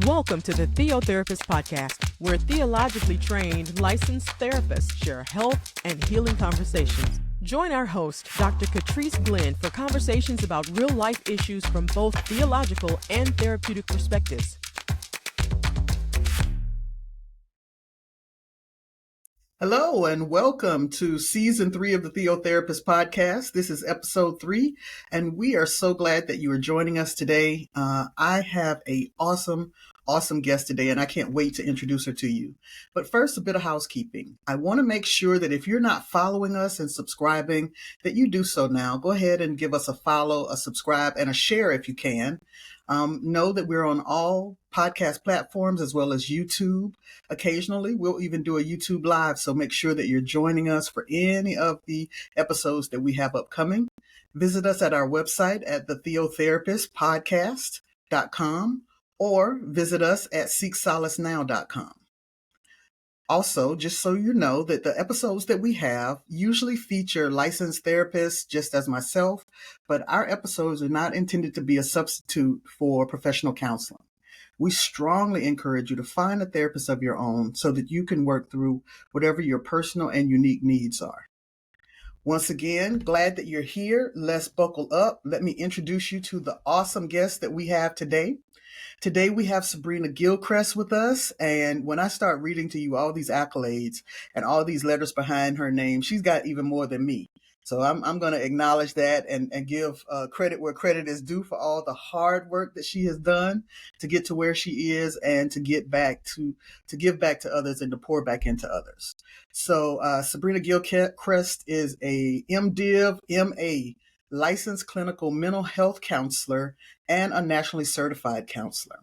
Welcome to the Theotherapist Podcast, where theologically trained licensed therapists share health and healing conversations. Join our host, Dr. Trice for conversations about real-life issues from both theological and therapeutic perspectives. Hello and welcome to Season 3 of the Theotherapist Podcast. This is Episode 3, and we are so glad that you are joining us today. I have an awesome guest today, and I can't wait to introduce her to you. But first, a bit of housekeeping. I want to make sure that if you're not following us and subscribing, that you do so now. Go ahead and give us a follow, a subscribe, and a share if you can. Know that we're on all podcast platforms as well as YouTube. Occasionally, we'll even do a YouTube live, so make sure that you're joining us for any of the episodes that we have upcoming. Visit us at our website at thetherapistpodcast.com or visit us at seeksolacenow.com. Also, just so you know that the episodes that we have usually feature licensed therapists, just as myself, but our episodes are not intended to be a substitute for professional counseling. We strongly encourage you to find a therapist of your own so that you can work through whatever your personal and unique needs are. Once again, glad that you're here. Let's buckle up. Let me introduce you to the awesome guest that we have today. Today we have Sabrina Gilchrist with us, and when I start reading to you all these accolades and all these letters behind her name, she's got even more than me. So I'm going to acknowledge that and give credit where credit is due for all the hard work that she has done to get to where she is and to give back to others and to pour back into others. So Sabrina Gilchrist is a MDiv, MA, licensed clinical mental health counselor and a nationally certified counselor.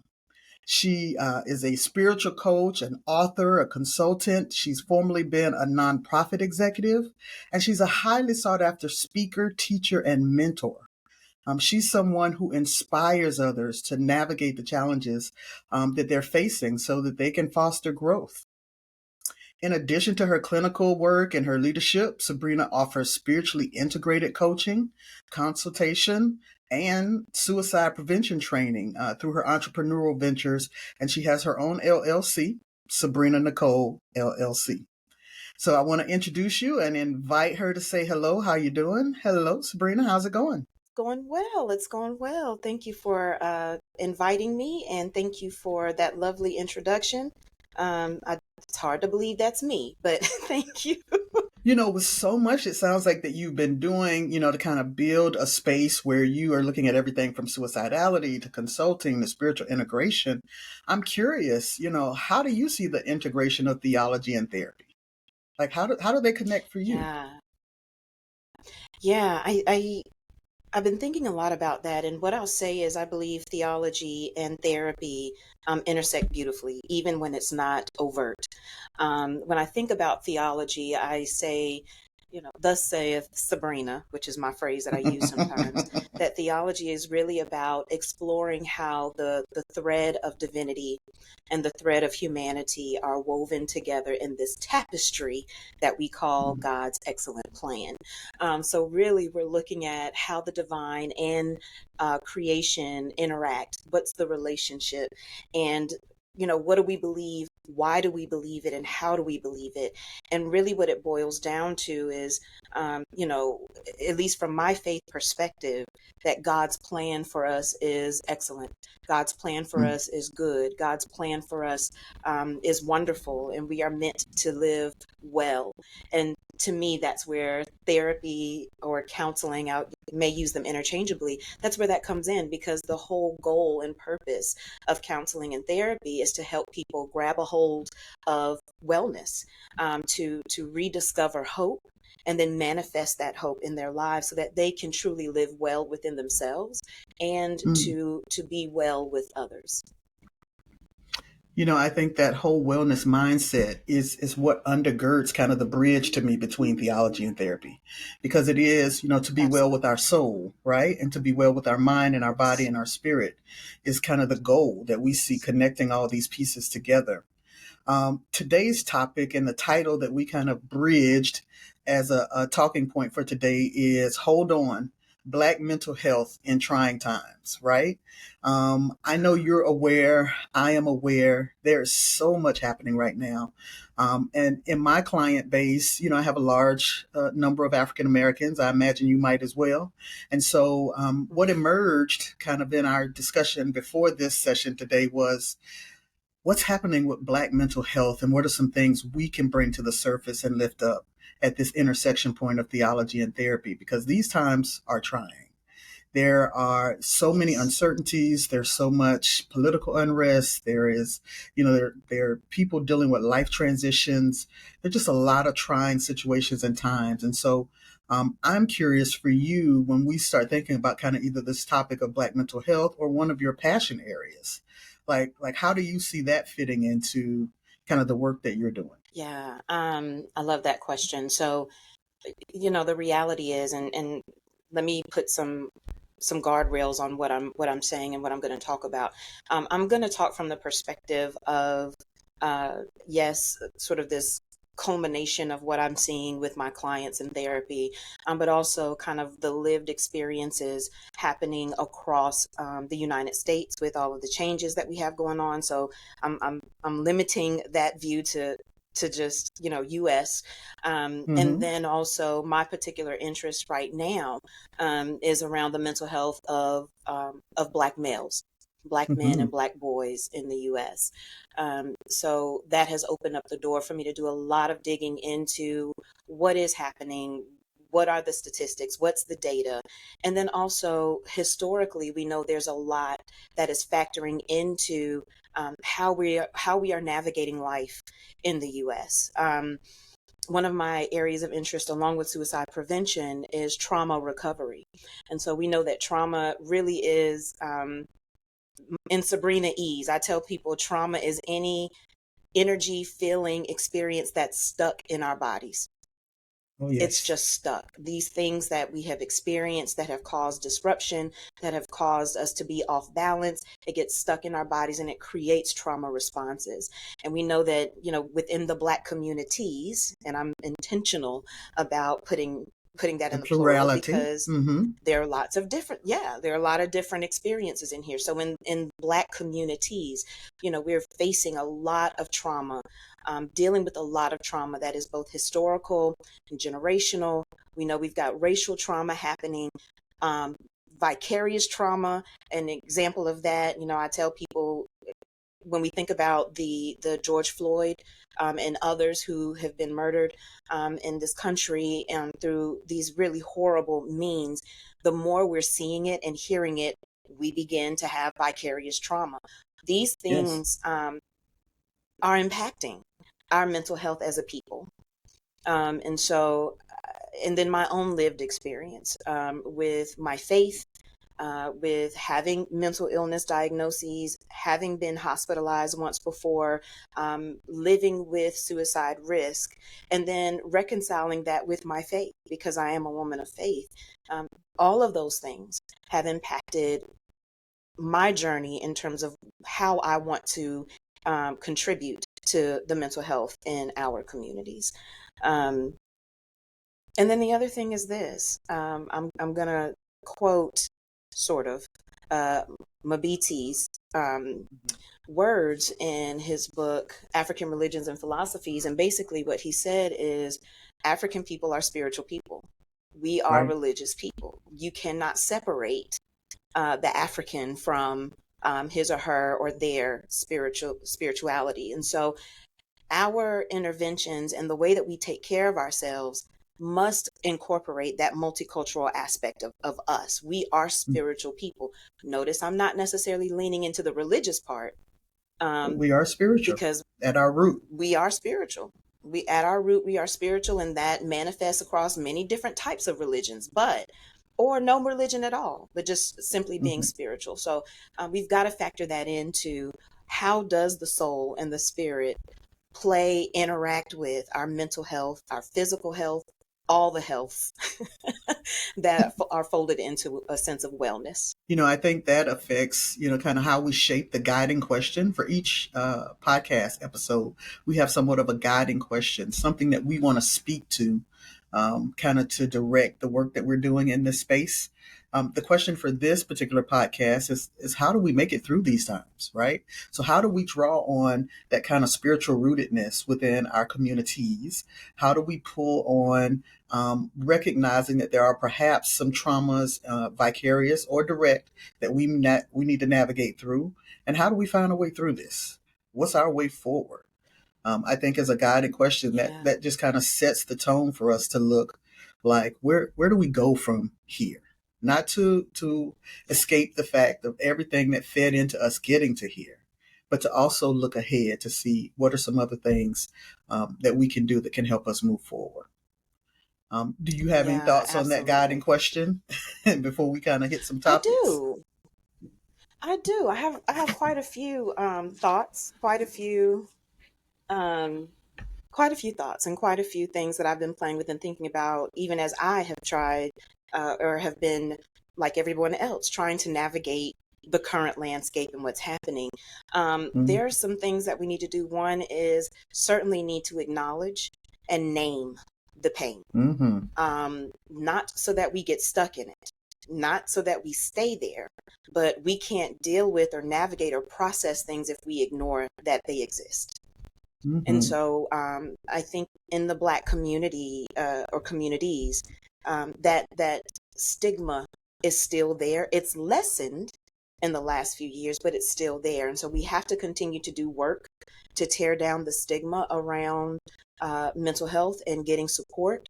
She is a spiritual coach, an author, a consultant. She's formerly been a nonprofit executive, and she's a highly sought after speaker, teacher, and mentor. She's someone who inspires others to navigate the challenges that they're facing so that they can foster growth. In addition to her clinical work and her leadership, Sabrina offers spiritually integrated coaching, consultation, and suicide prevention training through her entrepreneurial ventures. And she has her own LLC, Sabrina Nichole LLC. So I want to introduce you and invite her to say hello. How you doing? Hello, Sabrina. How's it going? Going well. It's going well. Thank you for inviting me, and thank you for that lovely introduction. It's hard to believe that's me, but thank you. You know, with so much, it sounds like that you've been doing, to kind of build a space where you are looking at everything from suicidality to consulting to spiritual integration. I'm curious, how do you see the integration of theology and therapy? Like, how do they connect for you? Yeah. I've been thinking a lot about that, and what I'll say is I believe theology and therapy intersect beautifully, even when it's not overt. When I think about theology, I say, thus saith Sabrina, which is my phrase that I use sometimes, that theology is really about exploring how the thread of divinity and the thread of humanity are woven together in this tapestry that we call God's excellent plan. So really, we're looking at how the divine and creation interact. What's the relationship? And what do we believe? Why do we believe it? And how do we believe it? And really what it boils down to is, at least from my faith perspective, that God's plan for us is excellent. God's plan for us is good. God's plan for us is wonderful. And we are meant to live well. And to me, that's where therapy or counseling, I may use them interchangeably, that's where that comes in, because the whole goal and purpose of counseling and therapy is to help people grab a hold of wellness, to rediscover hope, and then manifest that hope in their lives so that they can truly live well within themselves and to be well with others. I think that whole wellness mindset is what undergirds kind of the bridge to me between theology and therapy, because it is, to be well with our soul, right? And to be well with our mind and our body and our spirit is kind of the goal that we see connecting all these pieces together. Today's topic and the title that we kind of bridged as a talking point for today is Hold On, Black mental health in trying times, right? I know you're aware, I am aware, there's so much happening right now. And in my client base, I have a large number of African Americans. I imagine you might as well. And so what emerged kind of in our discussion before this session today was what's happening with Black mental health and what are some things we can bring to the surface and lift up at this intersection point of theology and therapy, because these times are trying. There are so many uncertainties. There's so much political unrest. There is, there are people dealing with life transitions. There's just a lot of trying situations and times. And so I'm curious for you, when we start thinking about kind of either this topic of Black mental health or one of your passion areas, like how do you see that fitting into kind of the work that you're doing? Yeah, I love that question. So, the reality is, and let me put some guardrails on what I'm saying and what I'm going to talk about. I'm going to talk from the perspective of yes, sort of this culmination of what I'm seeing with my clients in therapy, but also kind of the lived experiences happening across the United States with all of the changes that we have going on. So I'm limiting that view to just US, and then also my particular interest right now is around the mental health of Black males, Black men and Black boys in the US. So that has opened up the door for me to do a lot of digging into what is happening. What are the statistics? What's the data? And then also historically, we know there's a lot that is factoring into how we are navigating life in the U.S. One of my areas of interest, along with suicide prevention, is trauma recovery. And so we know that trauma really is, in Sabrina Ease, I tell people trauma is any energy, feeling, experience that's stuck in our bodies. Oh, yes. It's just stuck. These things that we have experienced that have caused disruption, that have caused us to be off balance, it gets stuck in our bodies and it creates trauma responses. And we know that, within the Black communities, and I'm intentional about putting that in the plural, because there are lots of different, there are a lot of different experiences in here. So in Black communities, we're facing a lot of trauma, dealing with a lot of trauma that is both historical and generational. We know we've got racial trauma happening, vicarious trauma. An example of that, I tell people, when we think about the George Floyd and others who have been murdered in this country and through these really horrible means, the more we're seeing it and hearing it, we begin to have vicarious trauma. These things are impacting our mental health as a people. And so, and then my own lived experience with my faith, with having mental illness diagnoses, having been hospitalized once before, living with suicide risk, and then reconciling that with my faith, because I am a woman of faith. All of those things have impacted my journey in terms of how I want to contribute to the mental health in our communities. And then the other thing is this, I'm going to quote sort of Mabiti's words in his book, African Religions and Philosophies. And basically what he said is, African people are spiritual people. We are religious people. You cannot separate the African from his or her or their spirituality. And so our interventions and the way that we take care of ourselves must incorporate that multicultural aspect of us. We are spiritual people. Notice I'm not necessarily leaning into the religious part. We are spiritual because at our root. We are spiritual. At our root, we are spiritual, and that manifests across many different types of religions, or no religion at all, but just simply being spiritual. So we've got to factor that into how does the soul and the spirit interact with our mental health, our physical health, all the healths that are folded into a sense of wellness. I think that affects, kind of how we shape the guiding question for each podcast episode. We have somewhat of a guiding question, something that we want to speak to kind of to direct the work that we're doing in this space. The question for this particular podcast is how do we make it through these times, right? So how do we draw on that kind of spiritual rootedness within our communities? How do we pull on recognizing that there are perhaps some traumas, vicarious or direct, that we need to navigate through? And how do we find a way through this? What's our way forward? I think as a guiding question that just kind of sets the tone for us to look like where do we go from here? Not to escape the fact of everything that fed into us getting to here, but to also look ahead to see what are some other things that we can do that can help us move forward. Do you have any thoughts on that guiding question before we kind of hit some topics? I do. I have quite a few thoughts, quite a few thoughts, and quite a few things that I've been playing with and thinking about, even as I have tried or have been, like everyone else, trying to navigate the current landscape and what's happening. There are some things that we need to do. One is certainly need to acknowledge and name the pain, not so that we get stuck in it, not so that we stay there, but we can't deal with or navigate or process things if we ignore that they exist. And so I think in the Black community or communities, that stigma is still there. It's lessened in the last few years, but it's still there. And so we have to continue to do work to tear down the stigma around mental health and getting support.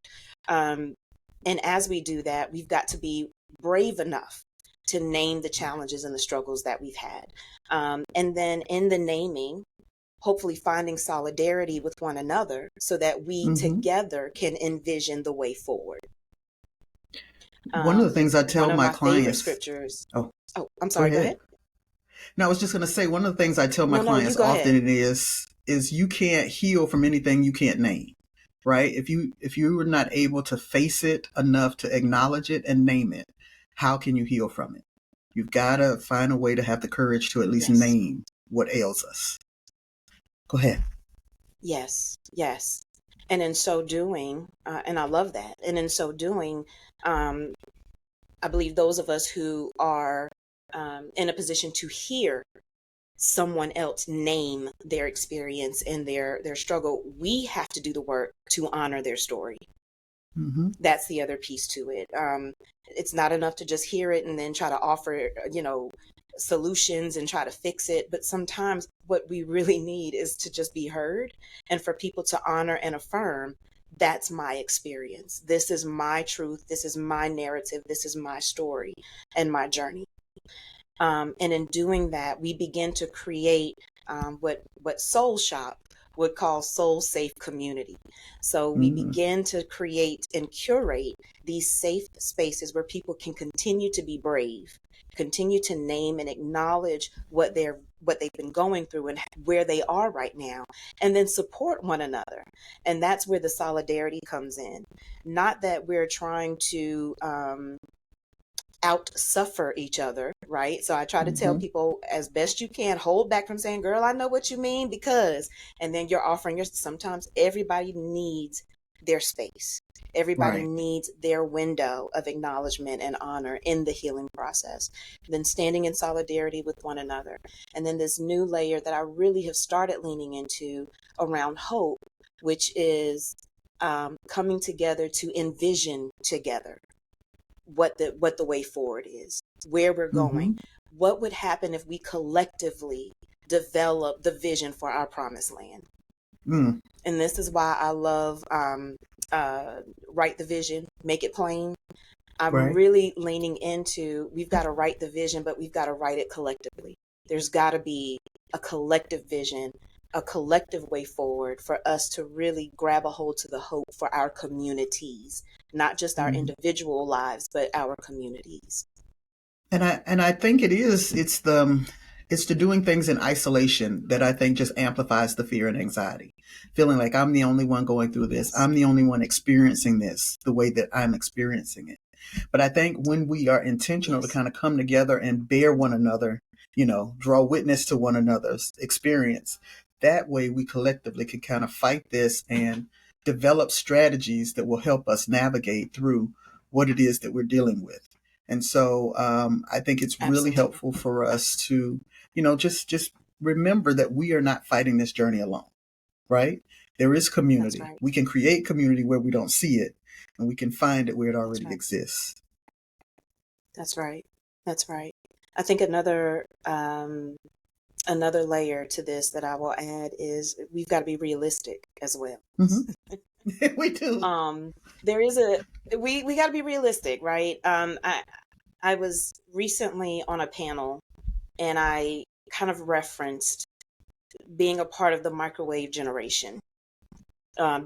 And as we do that, we've got to be brave enough to name the challenges and the struggles that we've had. And then in the naming, hopefully finding solidarity with one another so that we together can envision the way forward. One of the things I tell my clients, scriptures. Oh, I'm sorry. Go ahead. No, I was just going to say, one of the things I tell my clients often is you can't heal from anything you can't name, right? If you are not able to face it enough to acknowledge it and name it, how can you heal from it? You've got to find a way to have the courage to at least name what ails us. Go ahead. Yes. And in so doing, and I love that, and in so doing, I believe those of us who are in a position to hear someone else name their experience and their struggle, we have to do the work to honor their story. That's the other piece to it. It's not enough to just hear it and then try to offer, solutions and try to fix it. But sometimes what we really need is to just be heard and for people to honor and affirm, that's my experience. This is my truth. This is my narrative. This is my story and my journey. And in doing that, we begin to create what Soul Shop would call soul safe community. So we begin to create and curate these safe spaces where people can continue to be brave, continue to name and acknowledge what they've been going through and where they are right now, and then support one another. And that's where the solidarity comes in. Not that we're trying to out suffer each other, right? So I try to tell people as best you can, hold back from saying, girl, I know what you mean, because, and then you're offering your, sometimes everybody needs their space. Everybody needs their window of acknowledgement and honor in the healing process. Then standing in solidarity with one another. And then this new layer that I really have started leaning into around hope, which is coming together to envision together what the way forward is, where we're going. What would happen if we collectively develop the vision for our promised land? And this is why I love write the vision, make it plain. I'm really leaning into, we've got to write the vision, but we've got to write it collectively. There's got to be a collective vision, a collective way forward for us to really grab a hold to the hope for our communities, not just our individual lives, but our communities. And I think it's the doing things in isolation that I think just amplifies the fear and anxiety. Feeling like I'm the only one going through this. I'm the only one experiencing this the way that I'm experiencing it. But I think when we are intentional to kind of come together and bear one another, draw witness to one another's experience, that way we collectively can kind of fight this and develop strategies that will help us navigate through what it is that we're dealing with. And so I think it's really Absolutely. helpful for us to, just remember that we are not fighting this journey alone, right? There is That's community. right. We can create community where we don't see it, and we can find it where it That's already right. exists. That's right. That's right. I think another layer to this that I will add is we've got to be realistic as well. Mm-hmm. We do. There is we got to be realistic, right? I was recently on a panel and I kind of referenced being a part of the microwave generation,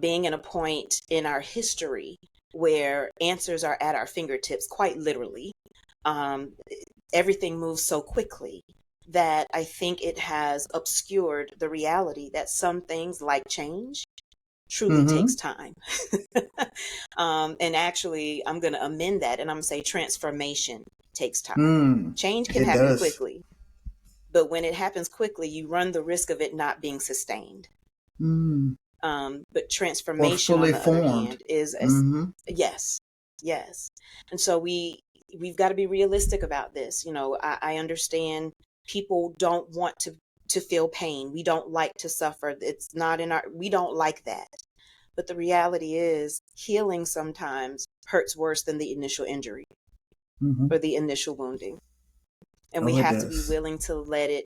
being in a point in our history where answers are at our fingertips, quite literally. Um, Everything moves so quickly that I think it has obscured the reality that some things like change truly Mm-hmm. takes time. And actually, I'm going to amend that and I'm going to say transformation takes time. Change can It happen does. quickly, but when it happens quickly, you run the risk of it not being sustained. Mm. But Or transformation, on fully the other formed. hand, is Mm-hmm. yes, yes. And so we've got to be realistic about this. I understand people don't want to feel pain. We don't like to suffer. It's not in we don't like that. But the reality is healing sometimes hurts worse than the initial injury Mm-hmm. or the initial wounding. And we Oh, it have to be does. willing to let it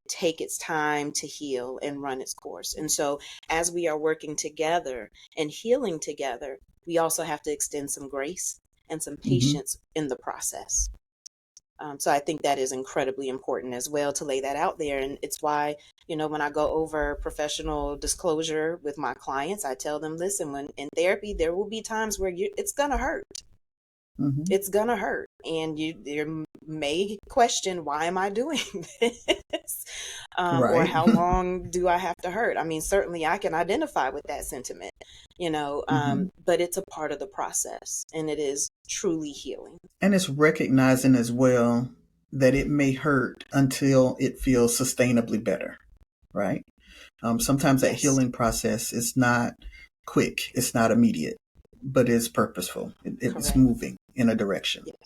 take its time to heal and run its course. And so as we are working together and healing together, we also have to extend some grace and some Mm-hmm. patience in the process. So I think that is incredibly important as well to lay that out there. And it's why, when I go over professional disclosure with my clients, I tell them, listen, when in therapy, there will be times where it's going to hurt. Mm-hmm. It's going to hurt. And you may question, why am I doing this? Or Right. how long do I have to hurt? I mean, certainly I can identify with that sentiment, Mm-hmm. but it's a part of the process and it is truly healing. And it's recognizing as well that it may hurt until it feels sustainably better, right? Sometimes that Yes, healing process is not quick, it's not immediate, but it's purposeful. It's correct. moving in a direction. Yes,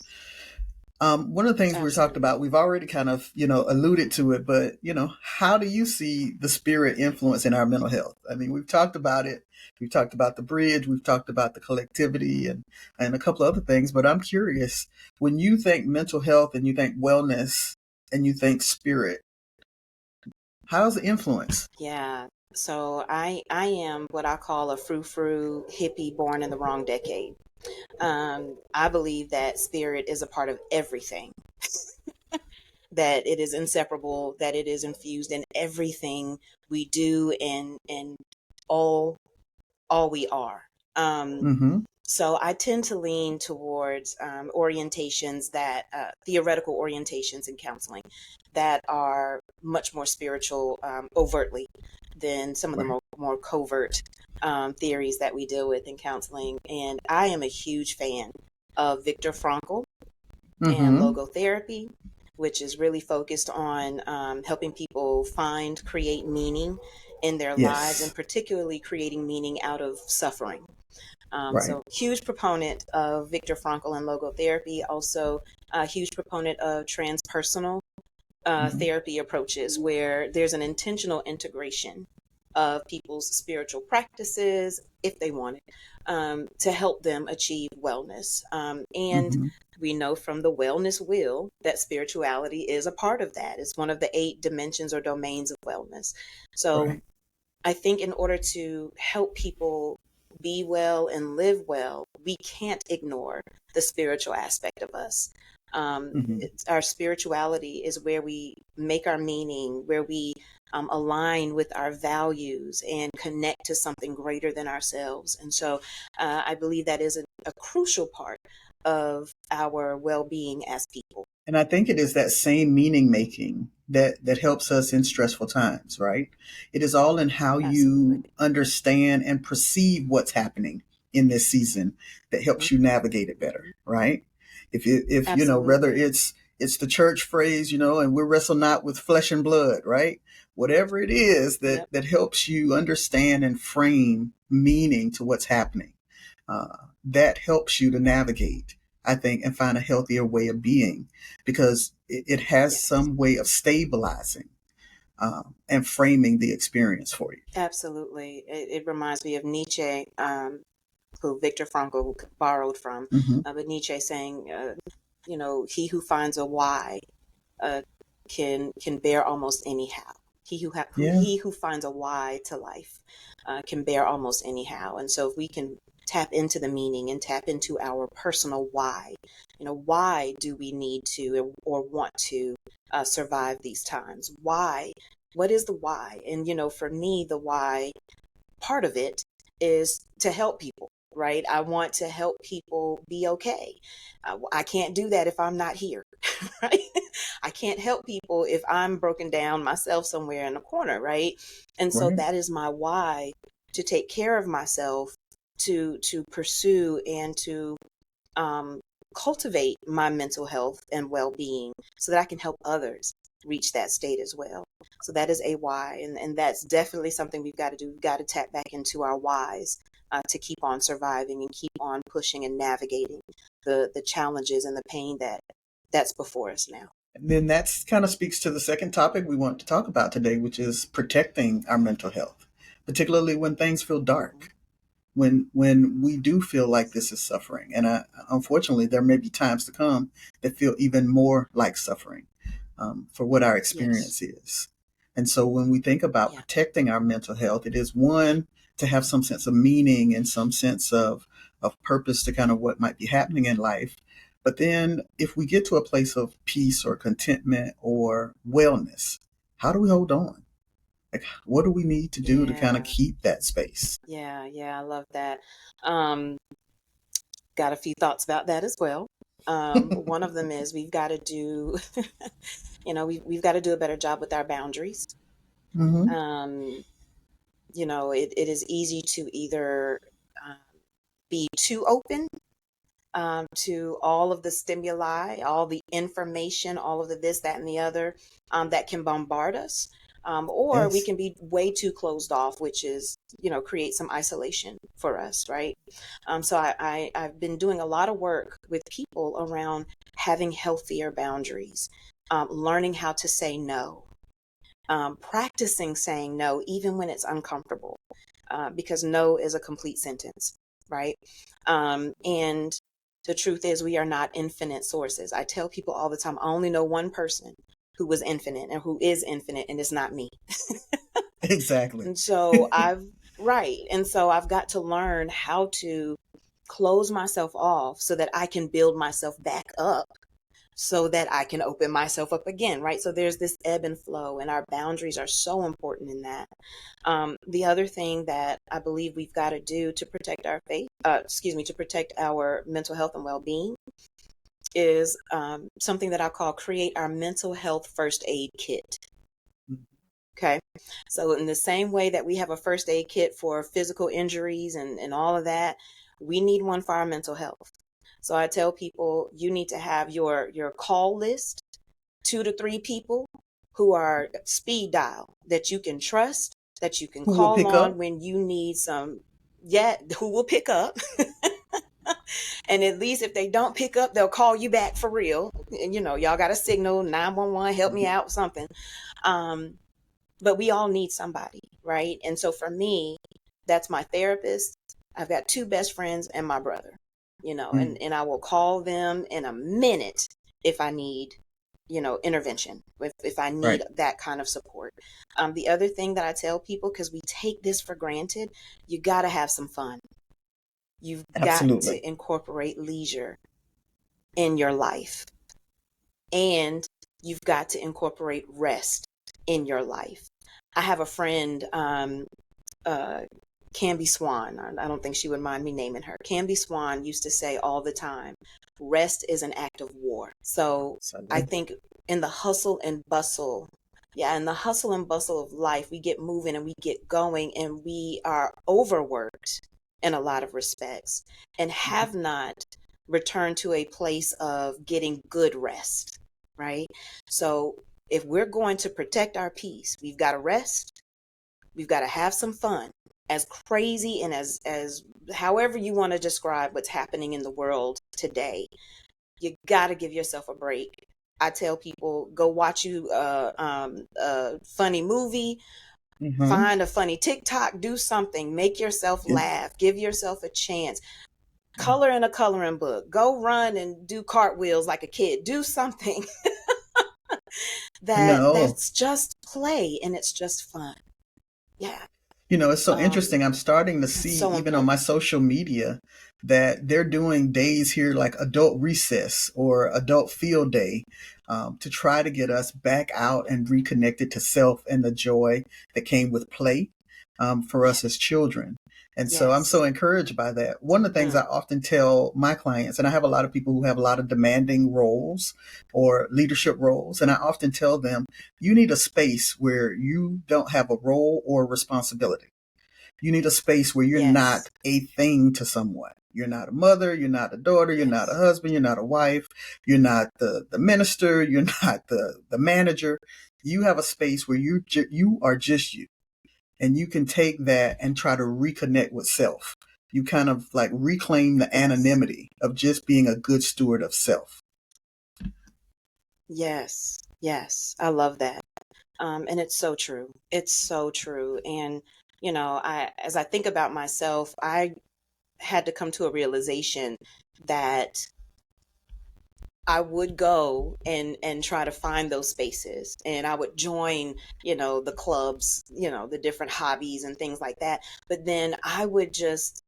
One of the things we talked absolutely. about, we've already kind of, alluded to it, but, how do you see the spirit influence in our mental health? I mean, we've talked about it. We've talked about the bridge. We've talked about the collectivity and a couple of other things, but I'm curious, when you think mental health and you think wellness and you think spirit, how's it influence? Yeah. So I am what I call a frou-frou hippie born in the wrong decade. I believe that spirit is a part of everything, that it is inseparable, that it is infused in everything we do and all all we are. Um, Mm-hmm. so I tend to lean towards orientations that theoretical orientations in counseling that are much more spiritual overtly than some of the Right. more covert theories that we deal with in counseling. And I am a huge fan of Viktor Frankl and Mm-hmm. logotherapy, which is really focused on helping people find, create meaning in their lives, and Yes. particularly creating meaning out of suffering. Right. So huge proponent of Viktor Frankl and logotherapy, also a huge proponent of transpersonal Mm-hmm. therapy approaches where there's an intentional integration of people's spiritual practices, if they want it, to help them achieve wellness. And Mm-hmm. we know from the wellness wheel that spirituality is a part of that. It's one of the 8 dimensions or domains of wellness. So Right. I think in order to help people be well and live well, we can't ignore the spiritual aspect of us. Mm-hmm. Our spirituality is where we make our meaning, where we align with our values and connect to something greater than ourselves. And so I believe that is a crucial part of our well being as people. And I think it is that same meaning making that helps us in stressful times, right? It is all in how Absolutely. you understand and perceive what's happening in this season that helps you navigate it better, right? If whether Absolutely. it's the church phrase, and we wrestle not with flesh and blood, right? Whatever it is that, Yep. that helps you understand and frame meaning to what's happening, that helps you to navigate, I think, and find a healthier way of being, because it has Yes. some way of stabilizing and framing the experience for you. Absolutely. It reminds me of Nietzsche, who Viktor Frankl borrowed from, Hmm. but Nietzsche saying, he who finds a why uh, can bear almost anyhow. Yeah, He who finds a why to life can bear almost anyhow. And so if we can tap into the meaning and tap into our personal why, why do we need to or want to survive these times? Why? What is the why? And for me, the why part of it is to help people, right? I want to help people be okay. I can't do that if I'm not here, right? I can't help people if I'm broken down myself somewhere in a corner, right? And so right. that is my why, to take care of myself, to pursue and to um, cultivate my mental health and well-being so that I can help others reach that state as well. So that is a why, and that's definitely something we've got to do. We've got to tap back into our whys to keep on surviving and keep on pushing and navigating the challenges and the pain that's before us now. And then that's kind of speaks to the second topic we want to talk about today, which is protecting our mental health, particularly when things feel dark, when we do feel like this is suffering. And unfortunately, there may be times to come that feel even more like suffering, for what our Yes. experience is. And so when we think about Yeah. protecting our mental health, it is one, to have some sense of meaning and some sense of purpose to kind of what might be happening in life. But then if we get to a place of peace or contentment or wellness, how do we hold on? Like, what do we need to do to kind of Yeah. keep that space? Yeah. Yeah. I love that. Um, got a few thoughts about that as well. One of them is we've got to do, we've got to do a better job with our boundaries. Hmm. Um, it is easy to either um, be too open to all of the stimuli, all the information, all of the this, that, and the other that can bombard us. Or we Yes. can be way too closed off, which is, create some isolation for us, right? So I've been doing a lot of work with people around having healthier boundaries, learning how to say no, practicing saying no, even when it's uncomfortable, because no is a complete sentence, right? And the truth is, we are not infinite sources. I tell people all the time, I only know one person who was infinite and who is infinite, and it's not me. Exactly. And so right. And so I've got to learn how to close myself off so that I can build myself back up so that I can open myself up again, right? So there's this ebb and flow, and our boundaries are so important in that. The other thing that I believe we've got to do to protect our to protect our mental health and well-being is something that I call create our mental health first aid kit. Okay. So in the same way that we have a first aid kit for physical injuries and all of that, we need one for our mental health. So I tell people you need to have your call list, 2 to 3 people who are speed dial that you can trust, that you can Who will call pick on up? when you need some, yeah, who will pick up. And at least if they don't pick up, they'll call you back for real. And y'all got a signal 911, help me out, something. Um, but we all need somebody, right? And so for me, that's my therapist. I've got 2 best friends and my brother, Mm, and I will call them in a minute if I need, intervention, if I need right. that kind of support. The other thing that I tell people, because we take this for granted, you got to have some fun. You've got Absolutely. to incorporate leisure in your life, and you've got to incorporate rest in your life. I have a friend, uh, Canby Swan. I don't think she would mind me naming her. Canby Swan used to say all the time, rest is an act of war. So So I I love that. think in the hustle and bustle, yeah, in the hustle and bustle of life, we get moving and we get going, and we are overworked in a lot of respects and Mhm. have not returned to a place of getting good rest, right? So if we're going to protect our peace, we've got to rest, we've got to have some fun. As crazy and as however you want to describe what's happening in the world today, you got to give yourself a break. I tell people, go watch you a funny movie, Mm-hmm. find a funny TikTok, do something, make yourself Yeah. laugh, give yourself a chance. Color in a coloring book, go run and do cartwheels like a kid, do something No. that's just play and it's just fun. Yeah. It's so interesting. I'm starting to That's see, so even on important. my social media, that they're doing days here like adult recess or adult field day, to try to get us back out and reconnected to self and the joy that came with play, for us as children. And so I'm Yes. so encouraged by that. One of the things Mm. I often tell my clients, and I have a lot of people who have a lot of demanding roles or leadership roles, and I often tell them, you need a space where you don't have a role or responsibility. You need a space where you're Yes. not a thing to someone. You're not a mother, you're not a daughter, you're not a Yes. husband, you're not a wife, you're not the minister, you're not the manager. You have a space where you are just you. And you can take that and try to reconnect with self. You kind of like reclaim the Yes. anonymity of just being a good steward of self. Yes. Yes. I love that. And it's so true. It's so true. And, as I think about myself, I had to come to a realization that I would go and try to find those spaces, and I would join, the clubs, the different hobbies and things like that. But then I would just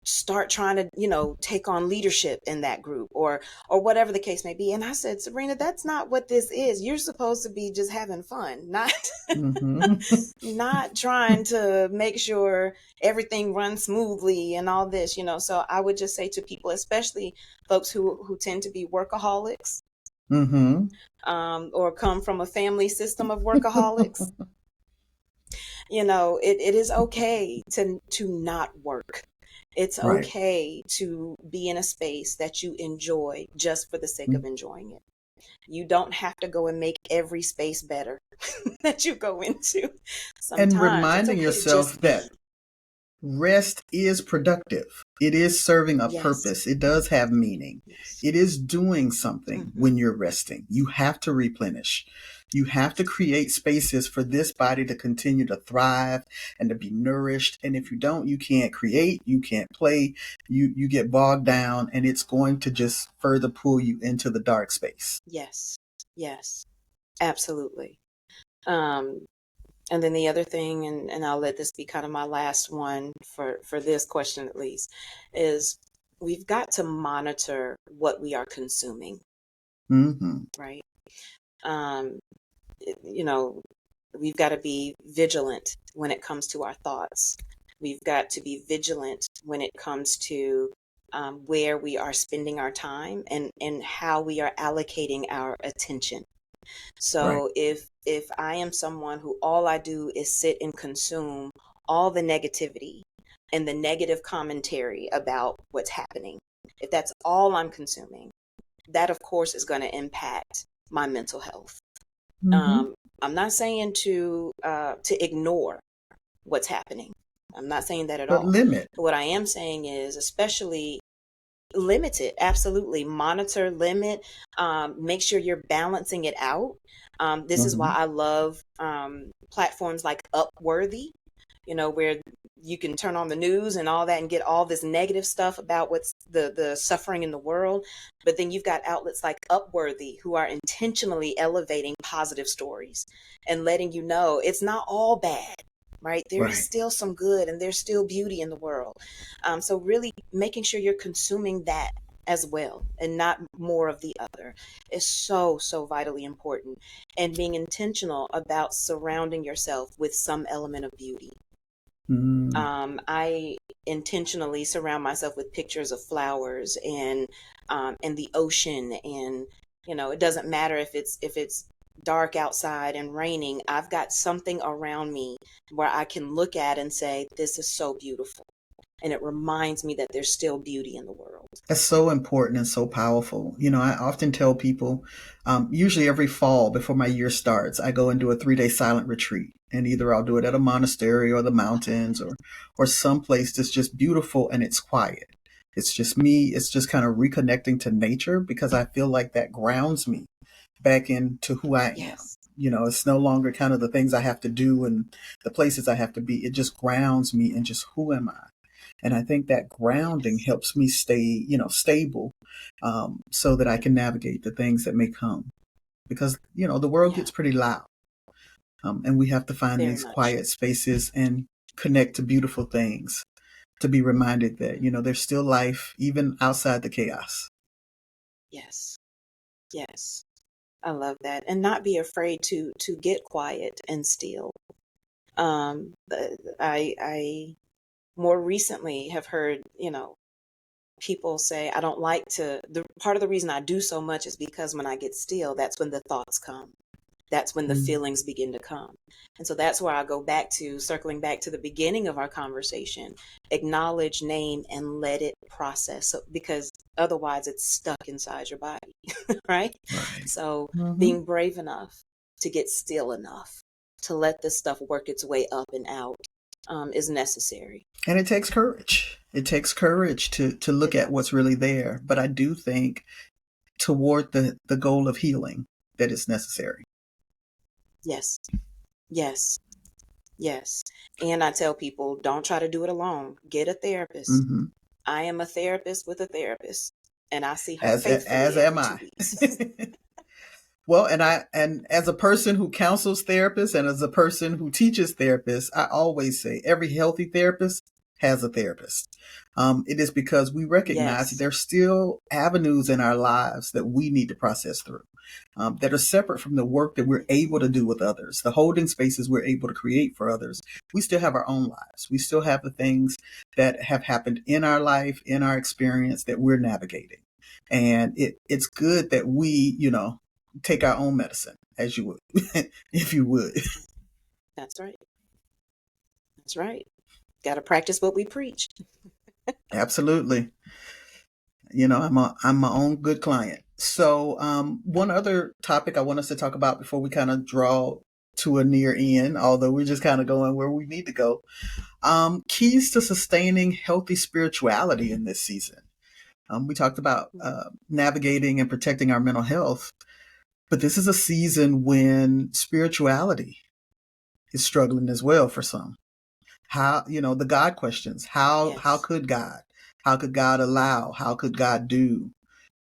start trying to, take on leadership in that group, or whatever the case may be. And I said, Sabrina, that's not what this is. You're supposed to be just having fun, not Mm-hmm. not trying to make sure everything runs smoothly and all this. So I would just say to people, especially folks who tend to be workaholics, Mm-hmm. or come from a family system of workaholics, it is okay to not work. It's Right. okay to be in a space that you enjoy just for the sake of enjoying it. You don't have to go and make every space better that you go into. And Sometimes it's reminding okay to yourself just that be. rest is productive. It is serving a Yes. purpose. It does have meaning. Yes. It is doing something Hmm. when you're resting. You have to replenish. You have to create spaces for this body to continue to thrive and to be nourished. And if you don't, you can't create, you can't play, you get bogged down, and it's going to just further pull you into the dark space. Yes. Yes. Absolutely. Um, and then the other thing, and I'll let this be kind of my last one for this question at least, is we've got to monitor what we are consuming, Mm-hmm. right? Um, you know, we've got to be vigilant when it comes to our thoughts. We've got to be vigilant when it comes to where we are spending our time and how we are allocating our attention. Right. So if I am someone who all I do is sit and consume all the negativity and the negative commentary about what's happening, if that's all I'm consuming, that of course is going to impact my mental health. Mm-hmm. I'm not saying to ignore what's happening. I'm not saying that at But all. limit. But what I am saying is, especially limit it. Absolutely, monitor, limit. Make sure you're balancing it out. This is why Mm-hmm. I love platforms like Upworthy. Where you can turn on the news and all that and get all this negative stuff about what's the suffering in the world. But then you've got outlets like Upworthy who are intentionally elevating positive stories and letting you know it's not all bad, right? There is Right. still some good and there's still beauty in the world. So really making sure you're consuming that as well and not more of the other is so, so vitally important. And being intentional about surrounding yourself with some element of beauty. Mm. I intentionally surround myself with pictures of flowers and the ocean, and it doesn't matter if it's dark outside and raining. I've got something around me where I can look at and say, "This is so beautiful." and it reminds me that there's still beauty in the world. That's so important and so powerful. I often tell people, usually every fall before my year starts, I go and do a 3-day silent retreat. And either I'll do it at a monastery or the mountains or someplace that's just beautiful and it's quiet. It's just me. It's just kind of reconnecting to nature because I feel like that grounds me back into who I am. Yes. It's no longer kind of the things I have to do and the places I have to be. It just grounds me in just who am I. And I think that grounding helps me stay, stable, so that I can navigate the things that may come. Because, the world Yeah. gets pretty loud. And we have to find Very these much. quiet spaces and connect to beautiful things to be reminded that, there's still life even outside the chaos. Yes. Yes. I love that. And not be afraid to get quiet and still. I more recently have heard, people say, I don't like to, the part of the reason I do so much is because when I get still, that's when the thoughts come. That's when the Mm. feelings begin to come. And so that's where I go back to, circling back to the beginning of our conversation, acknowledge, name, and let it process. So, because otherwise it's stuck inside your body, right? Right. So Mhm. being brave enough to get still enough to let this stuff work its way up and out is necessary. And it takes courage. It takes courage to look at what's really there. But I do think toward the goal of healing that is necessary. Yes, yes, yes. And I tell people, don't try to do it alone. Get a therapist. Hmm. I am a therapist with a therapist, and I see her As faithfully am every 2 I. weeks. Well, and as a person who counsels therapists and as a person who teaches therapists, I always say every healthy therapist has a therapist. It is because we recognize that Yes, there's still avenues in our lives that we need to process through, that are separate from the work that we're able to do with others, the holding spaces we're able to create for others. We still have our own lives. We still have the things that have happened in our life, in our experience that we're navigating. And it's good that we, take our own medicine as you would, if you would. that's right. That's right. Got to practice what we preach. Absolutely. I'm my own good client. So, one other topic I want us to talk about before we kind of draw to a near end, although we're just kind of going where we need to go. Keys to sustaining healthy spirituality in this season. We talked about navigating and protecting our mental health, but this is a season when spirituality is struggling as well for some. How, the God questions, how Yes, could God, how could God allow, how could God do,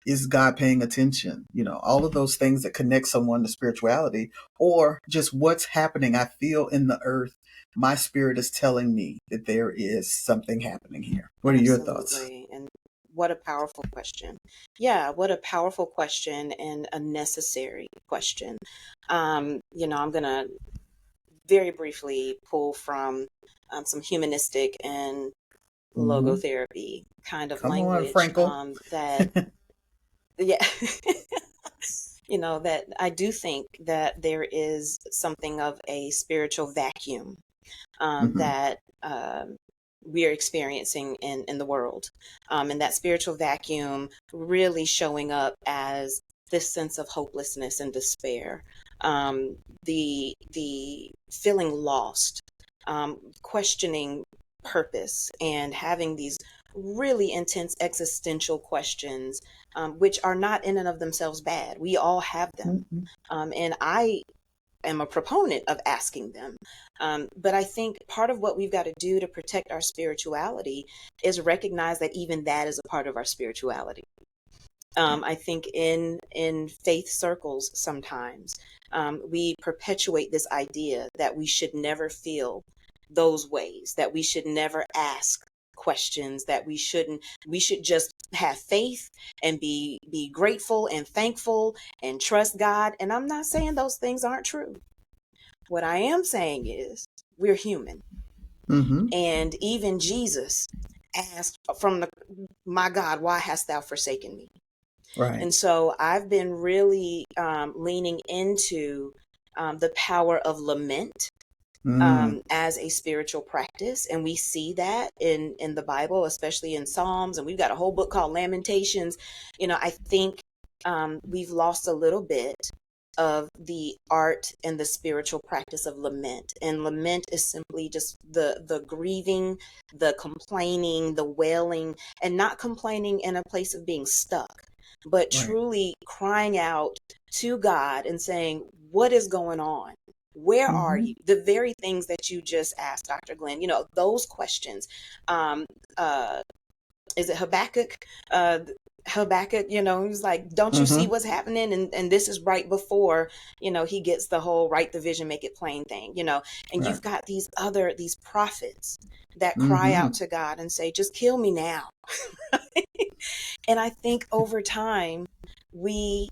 is God paying attention, all of those things that connect someone to spirituality, or just what's happening. I feel in the earth, my spirit is telling me that there is something happening here. What are your thoughts? absolutely. And what a powerful question. Yeah, what a powerful question and a necessary question. I'm going to very briefly pull from some humanistic and Hmm. logotherapy kind of Come on, language Frankel. that, yeah, that I do think that there is something of a spiritual vacuum Hmm. that we are experiencing in the world. And that spiritual vacuum really showing up as this sense of hopelessness and despair, the feeling lost, questioning purpose, and having these really intense existential questions, which are not in and of themselves bad. We all have them. Hmm. And I am a proponent of asking them. But I think part of what we've got to do to protect our spirituality is recognize that even that is a part of our spirituality. I think in faith circles sometimes we perpetuate this idea that we should never feel those ways, that we should never ask questions, that we should just have faith and be grateful and thankful and trust God. And I'm not saying those things aren't true. What I am saying is we're human. Hmm. And even Jesus asked from my God, why hast thou forsaken me? Right. And so I've been really leaning into the power of lament as a spiritual practice. And we see that in the Bible, especially in Psalms. And we've got a whole book called Lamentations. I think we've lost a little bit of the art and the spiritual practice of lament. And lament is simply just the grieving, the complaining, the wailing, and not complaining in a place of being stuck, but Right. truly crying out to God and saying, what is going on? Where are you? The very things that you just asked, Dr. Glenn, those questions. Is it Habakkuk? Habakkuk, he's like, don't you see what's happening? And this is right before, he gets the whole write the vision, make it plain thing, and Right. you've got these prophets that cry out to God and say, just kill me now. And I think over time, we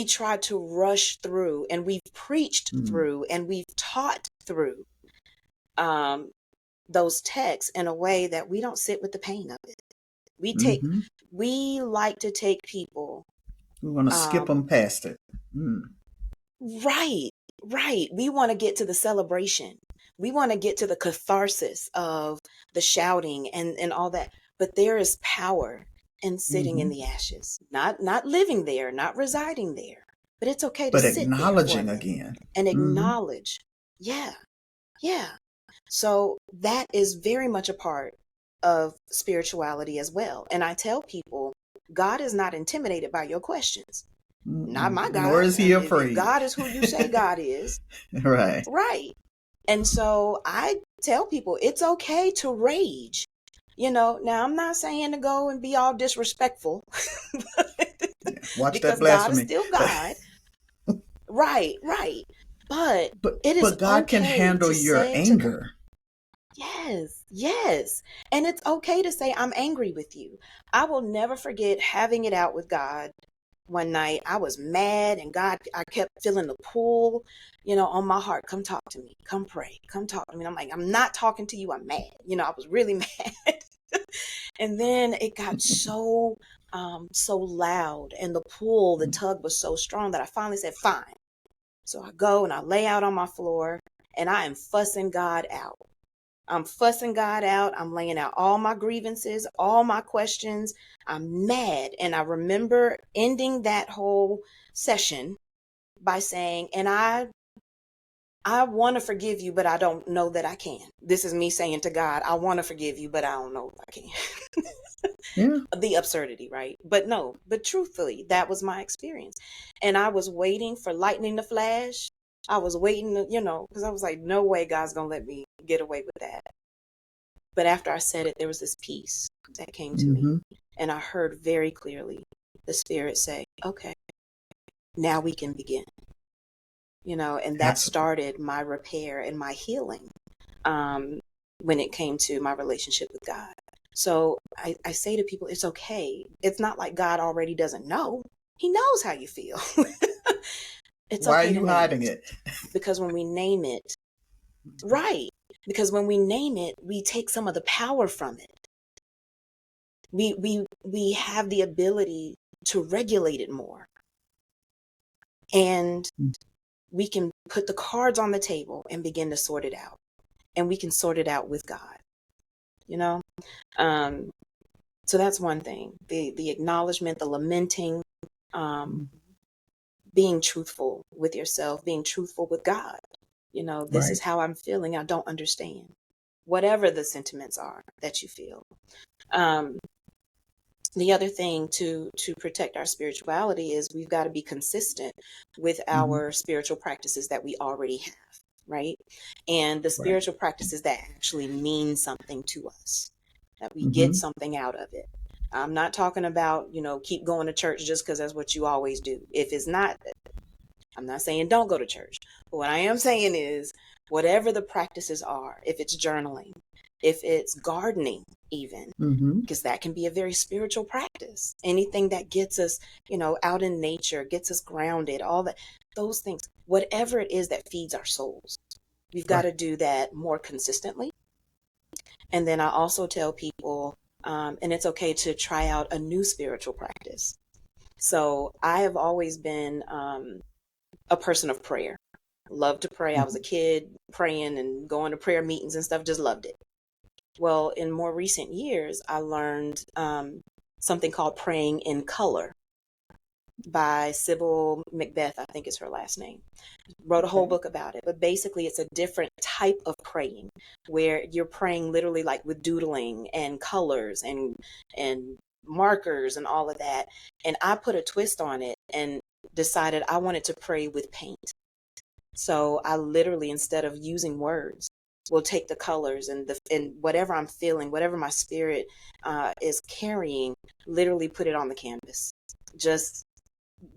try to rush through, and we've preached through, and we've taught through those texts in a way that we don't sit with the pain of it. We like to take people. We want to skip them past it. Right. We want to get to the celebration. We want to get to the catharsis of the shouting and all that. But there is power in sitting in the ashes, not living there, not residing there. But it's okay to but sit acknowledging there again and acknowledge. Yeah. So that is very much a part of spirituality as well. And I tell people, God is not intimidated by your questions. Not my God. Nor is he afraid. If God is who you say God is. Right. And so I tell people it's okay to rage. Now I'm not saying to go and be all disrespectful. Watch because that blasphemy. God is still God. Right. But it is God okay can handle your anger. Yes. And it's okay to say, I'm angry with you. I will never forget having it out with God one night. I was mad, and God, I kept feeling the pull, on my heart. Come talk to me. Come pray. Come talk to me. And I'm like, I'm not talking to you. I'm mad. I was really mad. And then it got so loud, and the pull, the tug was so strong that I finally said, fine. So I go and I lay out on my floor, and I am fussing God out. I'm fussing God out. I'm laying out all my grievances, all my questions. I'm mad. And I remember ending that whole session by saying, and I want to forgive you, but I don't know that I can. This is me saying to God, I want to forgive you, but I don't know if I can. The absurdity, right? But truthfully, that was my experience. And I was waiting for lightning to flash. I was waiting, because I was like, no way God's going to let me get away with that. But after I said it, there was this peace that came to me. And I heard very clearly the Spirit say, okay, now we can begin. And that started my repair and my healing when it came to my relationship with God. So I say to people, it's okay. It's not like God already doesn't know. He knows how you feel. It's Why okay are you hiding it? Because when we name it, right. Because when we name it, we take some of the power from it. We have the ability to regulate it more. And we can put the cards on the table and begin to sort it out. And we can sort it out with God. So that's one thing. The acknowledgement, the lamenting, being truthful with yourself, being truthful with God. This is how I'm feeling. I don't understand. Whatever the sentiments are that you feel. The other thing to protect our spirituality is we've got to be consistent with our spiritual practices that we already have, right? And the spiritual practices that actually mean something to us, that we get something out of it. I'm not talking about, keep going to church just because that's what you always do. If it's not, I'm not saying don't go to church. But what I am saying is whatever the practices are, if it's journaling, if it's gardening even, because that can be a very spiritual practice. Anything that gets us, out in nature, gets us grounded, all that, those things, whatever it is that feeds our souls, we've got to do that more consistently. And then I also tell people, and it's okay to try out a new spiritual practice. So I have always been a person of prayer. Loved to pray. I was a Mhm. kid praying and going to prayer meetings and stuff, just loved it. Well, in more recent years, I learned something called praying in color by Sybil Macbeth, I think is her last name. Wrote a whole Okay. book about it, but basically it's a different type of praying where you're praying literally like with doodling and colors and markers and all of that. And I put a twist on it and decided I wanted to pray with paint. So I literally, instead of using words, will take the colors and whatever I'm feeling, whatever my spirit is carrying, literally put it on the canvas. Just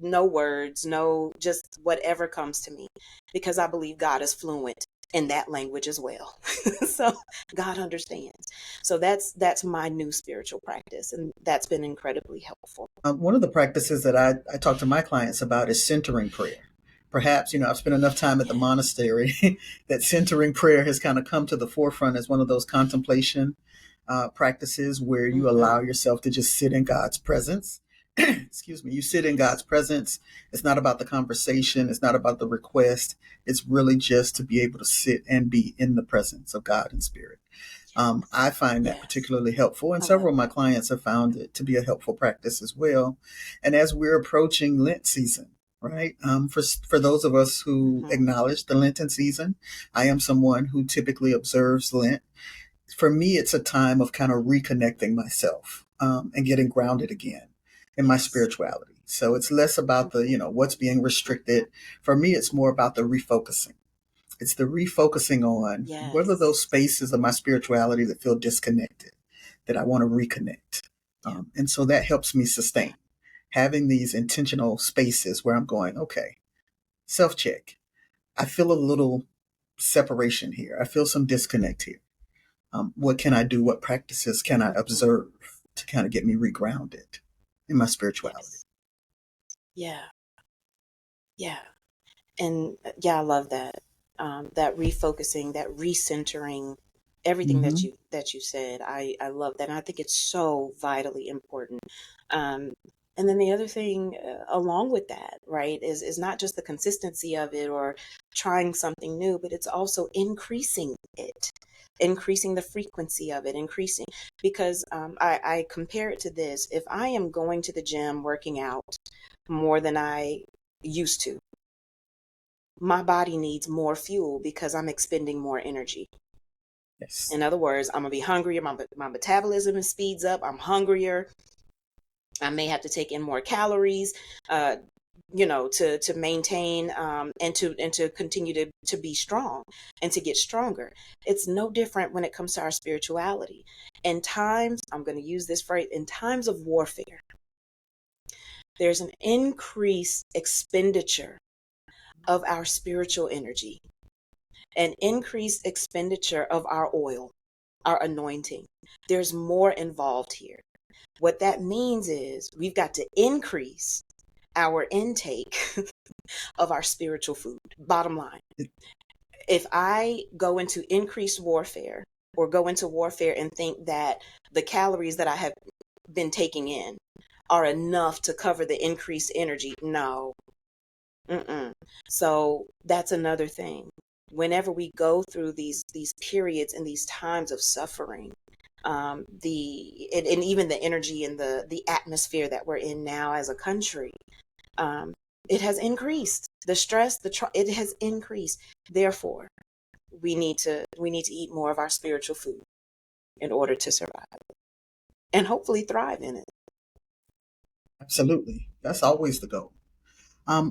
no words, no, just whatever comes to me, because I believe God is fluent in that language as well. So God understands. So that's my new spiritual practice, and that's been incredibly helpful. One of the practices that I talk to my clients about is centering prayer. Perhaps, I've spent enough time at the Yeah. monastery that centering prayer has kind of come to the forefront as one of those contemplation practices where you Hmm. allow yourself to just sit in God's presence. Excuse me, you sit in Yes. God's presence. It's not about the conversation, it's not about the request. It's really just to be able to sit and be in the presence of God in spirit. Yes. I find that Yes. particularly helpful, and I love several of my that. clients have found it to be a helpful practice as well. And as we're approaching Lent season, right? For those of us who Hmm. acknowledge the Lenten season, I am someone who typically observes Lent. For me, it's a time of kind of reconnecting myself and getting grounded again in my Yes. spirituality. So it's less about the, what's being restricted. For me, it's more about the refocusing. It's the refocusing on what are those Yes. spaces of my spirituality that feel disconnected, that I want to reconnect. Yeah. And so that helps me Yeah. sustain having these intentional spaces where I'm going, okay, self check. I feel a little separation here. I feel some disconnect here. What can I do? What practices can I Hmm. observe to kind of get me regrounded in my spirituality? Yes. Yeah. Yeah. And yeah, I love that. That refocusing, that recentering, everything Mm-hmm. that you said. I love that. And I think it's so vitally important. Um, and then the other thing along with that, right, is not just the consistency of it or trying something new, but it's also increasing it, increasing the frequency of it, increasing. Because I compare it to this: if I am going to the gym, working out more than I used to, my body needs more fuel because I'm expending more energy. Yes. In other words, I'm gonna be hungrier. My metabolism speeds up. I'm hungrier. I may have to take in more calories, uh, to maintain and to continue to be strong and to get stronger. It's no different when it comes to our spirituality. In times, I'm going to use this phrase, in times of warfare, there's an increased expenditure of our spiritual energy, an increased expenditure of our oil, our anointing. There's more involved here. What that means is we've got to increase our intake of our spiritual food. Bottom line, if I go into increased warfare or go into warfare and think that the calories that I have been taking in are enough to cover the increased energy, no. Mm-mm. So that's another thing. Whenever we go through these periods and these times of suffering, and even the energy and the atmosphere that we're in now as a country, um, it has increased. The stress, it has increased. Therefore, we need to eat more of our spiritual food in order to survive and hopefully thrive in it. Absolutely. That's always the goal.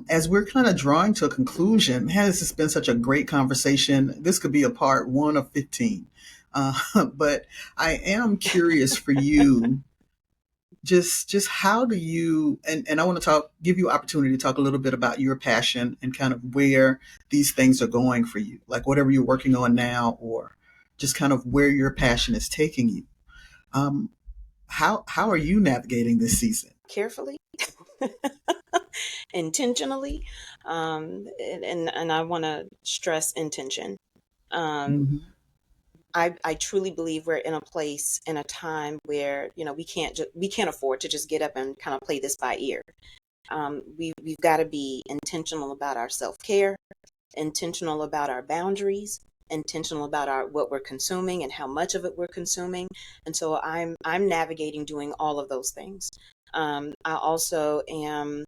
As we're kind of drawing to a conclusion, man, this has been such a great conversation. This could be a part one of 15. Uh, but I am curious for you, just how do you, and I want to give you opportunity to talk a little bit about your passion and kind of where these things are going for you, like whatever you're working on now, or just kind of where your passion is taking you. Um, how are you navigating this season? Carefully, intentionally, and I want to stress intention. Um, Hmm. I truly believe we're in a place in a time where we can't afford to just get up and kind of play this by ear. We've got to be intentional about our self care. intentional about our boundaries, intentional about our what we're consuming and how much of it we're consuming. And so I'm navigating doing all of those things. I also am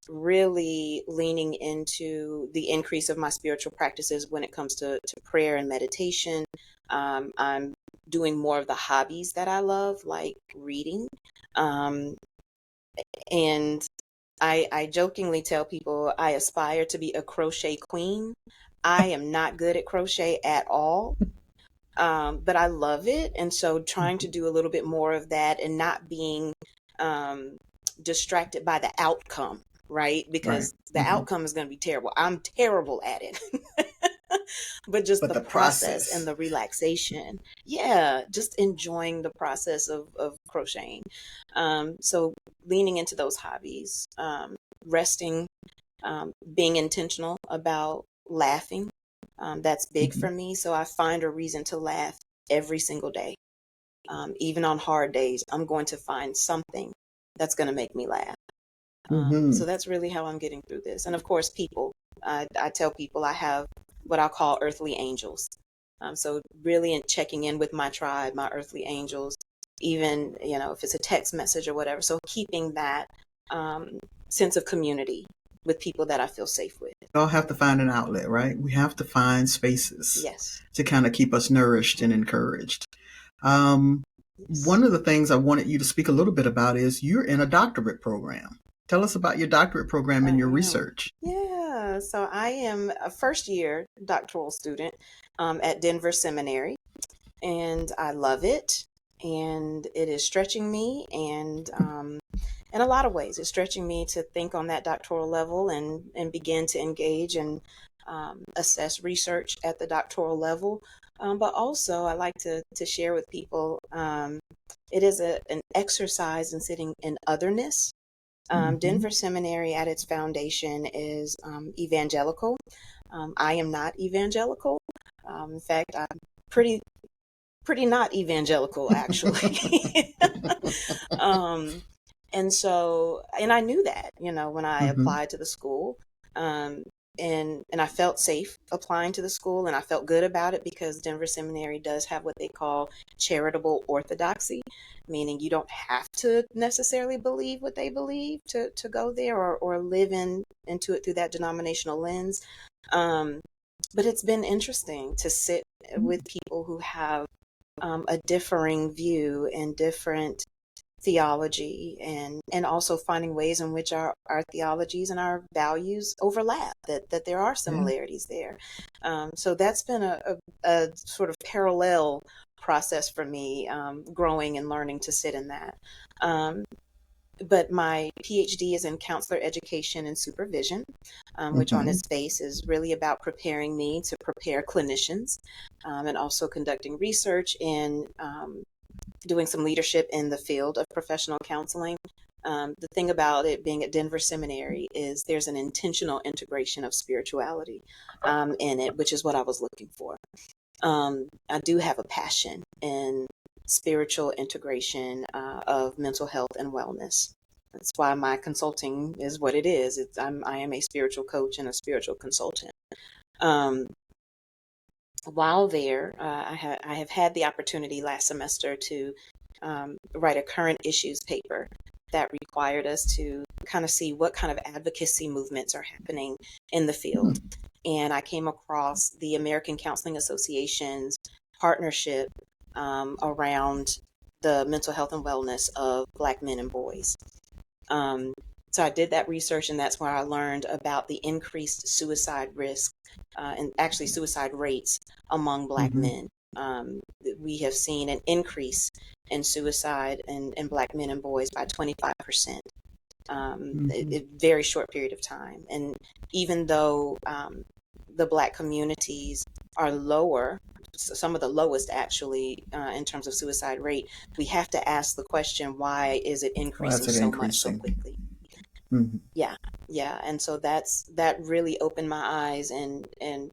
really leaning into the increase of my spiritual practices when it comes to prayer and meditation. I'm doing more of the hobbies that I love, like reading. Um, and I jokingly tell people I aspire to be a crochet queen. I am not good at crochet at all, but I love it. And so trying to do a little bit more of that and not being um, distracted by the outcome, right? Right. Because the outcome is going to be terrible. I'm terrible at it. But just But the the process and process. the relaxation. Yeah, just enjoying the process of crocheting. So leaning into those hobbies, resting, being intentional about laughing. That's big Hmm. for me. So I find a reason to laugh every single day. Even on hard days, I'm going to find something that's going to make me laugh. Hmm. So that's really how I'm getting through this. And of course, people. I tell people I have what I'll call earthly angels. So really in checking in with my tribe, my earthly angels, even, if it's a text message or whatever. So keeping that um, sense of community with people that I feel safe with. We all have to find an outlet, right? We have to find spaces Yes. to kind of keep us nourished and encouraged. Um, Yes. One of the things I wanted you to speak a little bit about is you're in a doctorate program. Tell us about your doctorate program and I your am. research. Yeah. So I am a first year doctoral student at Denver Seminary, and I love it. And it is stretching me, and in a lot of ways, it's stretching me to think on that doctoral level and begin to engage and assess research at the doctoral level. But also, I like to share with people it is an exercise in sitting in otherness. Hmm. Denver Seminary at its foundation is evangelical. I am not evangelical. In fact, I'm pretty not evangelical actually. um, and I knew that, when I Hmm. applied to the school. Um, and I felt safe applying to the school, and I felt good about it because Denver Seminary does have what they call charitable orthodoxy, meaning you don't have to necessarily believe what they believe to go there or live into it through that denominational lens. Um, but it's been interesting to sit with people who have a differing view and different theology, and also finding ways in which our theologies and our values overlap, that there are Yeah. similarities there. So that's been a sort of parallel process for me, growing and learning to sit in that. Um, but my PhD is in counselor education and supervision, which on Hmm. its face is really about preparing me to prepare clinicians, and also conducting research and doing some leadership in the field of professional counseling. The thing about it being at Denver Seminary is there's an intentional integration of spirituality in it, which is what I was looking for. I do have a passion in spiritual integration of mental health and wellness. That's why my consulting is what it is. I am a spiritual coach and a spiritual consultant. Um, while there, I have had the opportunity last semester to write a current issues paper that required us to kind of see what kind of advocacy movements are happening in the field. And I came across the American Counseling Association's partnership around the mental health and wellness of Black men and boys. Um, so I did that research, and that's where I learned about the increased suicide risk and actually suicide rates among Black Hmm. men. We have seen an increase in suicide in Black men and boys by 25%. Hmm. A very short period of time. And even though the Black communities are lower, some of the lowest actually, in terms of suicide rate, we have to ask the question, why is it Why is increasing it so much so increasing? quickly? Hmm. Yeah, yeah. And so that really opened my eyes and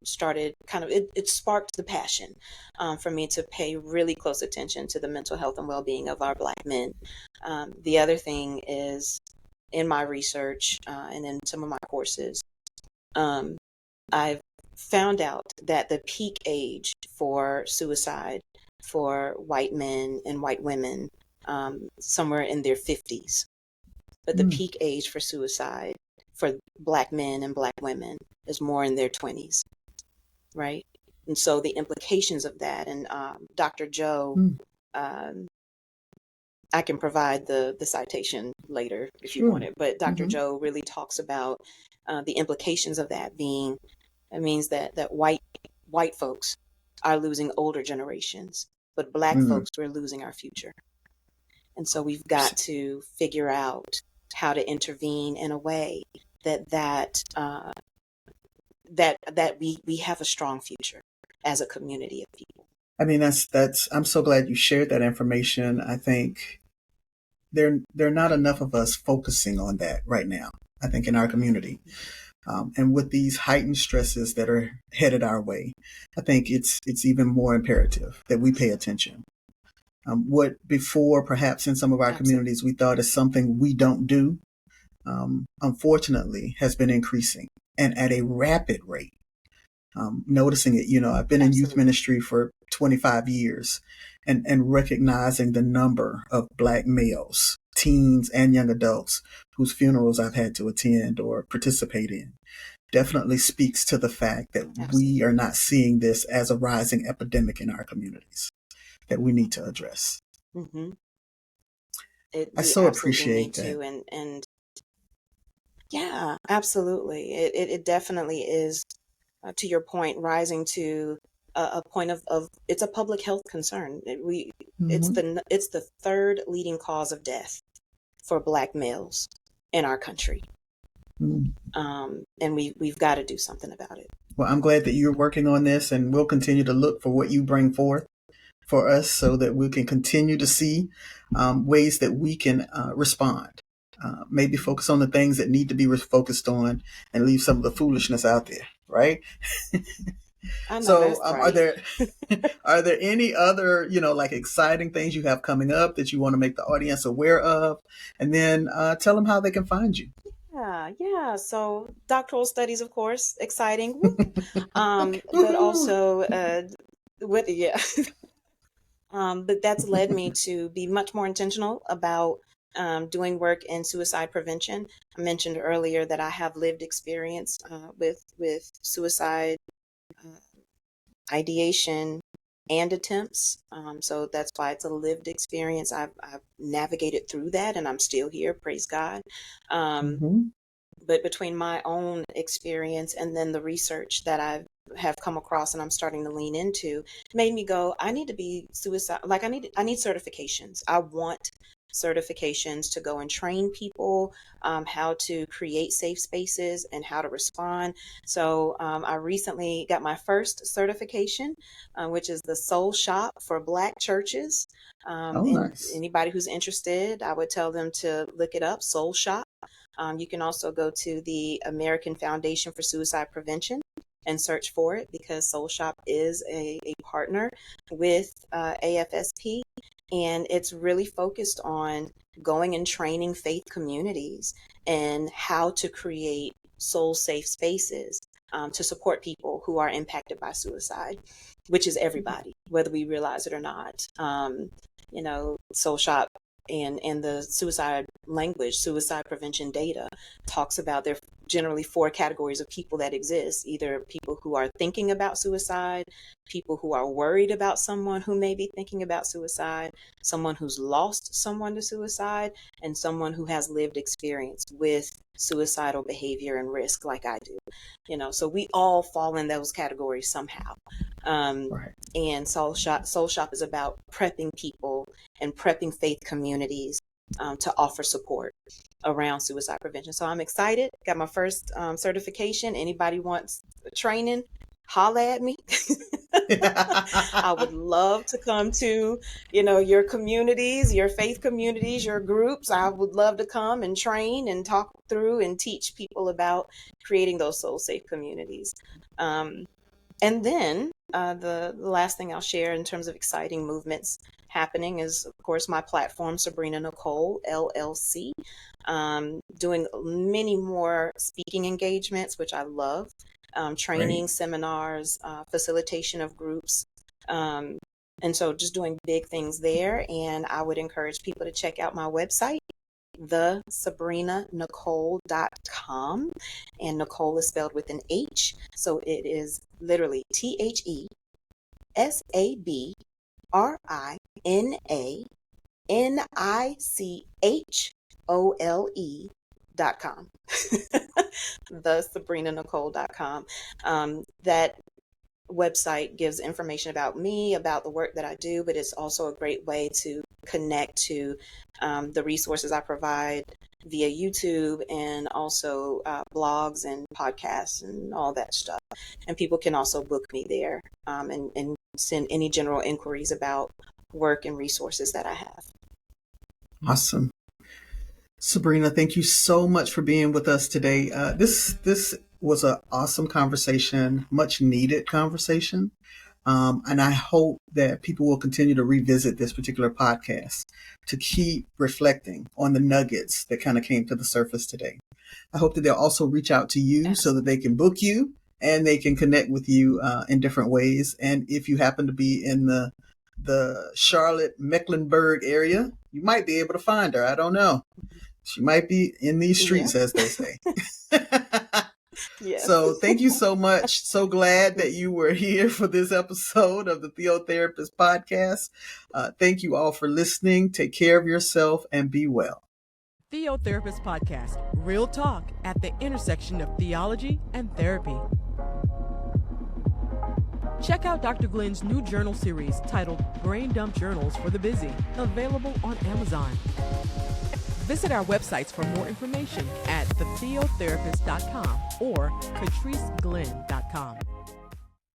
started kind of it sparked the passion for me to pay really close attention to the mental health and well-being of our Black men. The other thing is in my research and in some of my courses, um, I've found out that the peak age for suicide for white men and white women, somewhere in their 50s, but the Mm, peak age for suicide for Black men and Black women is more in their 20s, right? And so the implications of that, and Dr. Joe, mm, um, I can provide the citation later if you want sure. it, but Dr. Hmm. Joe really talks about the implications of that being, it means that white folks are losing older generations, but Black Mm. folks, we're losing our future. And so we've got to figure out how to intervene in a way that we have a strong future as a community of people. I mean, that's. I'm so glad you shared that information. I think there are not enough of us focusing on that right now. I think in our community, and with these heightened stresses that are headed our way, I think it's even more imperative that we pay attention. What before, perhaps in some of our Absolutely. communities, we thought is something we don't do, unfortunately, has been increasing and at a rapid rate. Noticing it, I've been in youth Absolutely. ministry for 25 years, and recognizing the number of Black males, teens and young adults whose funerals I've had to attend or participate in definitely speaks to the fact that we Absolutely. are not seeing this as a rising epidemic in our communities that we need to address. Hmm. I We so absolutely need appreciate that. to, and yeah, absolutely. It definitely is, to your point, rising to a point of it's a public health concern. Hmm. It's the third leading cause of death for Black males in our country, and we've got to do something about it. Well, I'm glad that you're working on this, and we'll continue to look for what you bring forth for us so that we can continue to see ways that we can respond. Maybe focus on the things that need to be focused on and leave some of the foolishness out there, right? I know So, that's are right. there are there any other like exciting things you have coming up that you want to make the audience aware of, and then tell them how they can find you? Yeah, yeah. So doctoral studies, of course, exciting. Woo. But Woohoo! also, what? Yeah. But that's led me to be much more intentional about doing work in suicide prevention. I mentioned earlier that I have lived experience with suicide uh, ideation and attempts. So that's why it's a lived experience. I've navigated through that, and I'm still here. Praise God. Um, Hmm. but between my own experience and then the research that I have come across and I'm starting to lean into, made me go, I need to be suicide, like I need certifications. I want certifications to go and train people how to create safe spaces and how to respond. So I recently got my first certification, which is the Soul Shop for Black churches. Oh, And nice. anybody who's interested, I would tell them to look it up, Soul Shop. You can also go to the American Foundation for Suicide Prevention and search for it, because Soul Shop is a partner with AFSP. And it's really focused on going and training faith communities and how to create soul safe spaces to support people who are impacted by suicide, which is everybody, whether we realize it or not. Soul Shop and the suicide language, suicide prevention data, talks about there are generally four categories of people that exist: either people who are thinking about suicide, people who are worried about someone who may be thinking about suicide, someone who's lost someone to suicide, and someone who has lived experience with suicidal behavior and risk, like I do. So we all fall in those categories somehow. Um, Right. and Soul Shop is about prepping people and prepping faith communities to offer support around suicide prevention. So I'm excited. Got my first certification. Anybody wants training, holla at me. I would love to come to, your communities, your faith communities, your groups. I would love to come and train and talk through and teach people about creating those soul safe communities. Um, and then the last thing I'll share in terms of exciting movements happening is, of course, my platform, Sabrina Nichole, LLC, doing many more speaking engagements, which I love. training, seminars, facilitation of groups. And so just doing big things there. And I would encourage people to check out my website, thesabrina.nichole.com. And Nichole is spelled with an H. So it is literally TheSabrinaNichole.com. TheSabrinaNichole.com. That website gives information about me, about the work that I do, but it's also a great way to connect to the resources I provide via YouTube and also blogs and podcasts and all that stuff. And people can also book me there and send any general inquiries about work and resources that I have. Awesome. Sabrina, thank you so much for being with us today. This was an awesome conversation, much needed conversation. And I hope that people will continue to revisit this particular podcast to keep reflecting on the nuggets that kind of came to the surface today. I hope that they'll also reach out to you so that they can book you and they can connect with you in different ways. And if you happen to be in the Charlotte, Mecklenburg area, you might be able to find her. I don't know. She might be in these streets, as they say. Yes. So thank you so much. So glad that you were here for this episode of the Theotherapist Podcast. Thank you all for listening. Take care of yourself and be well. Theotherapist Podcast, real talk at the intersection of theology and therapy. Check out Dr. Glenn's new journal series titled Brain Dump Journals for the Busy, available on Amazon. Visit our websites for more information at thetheotherapist.com or catriceglenn.com.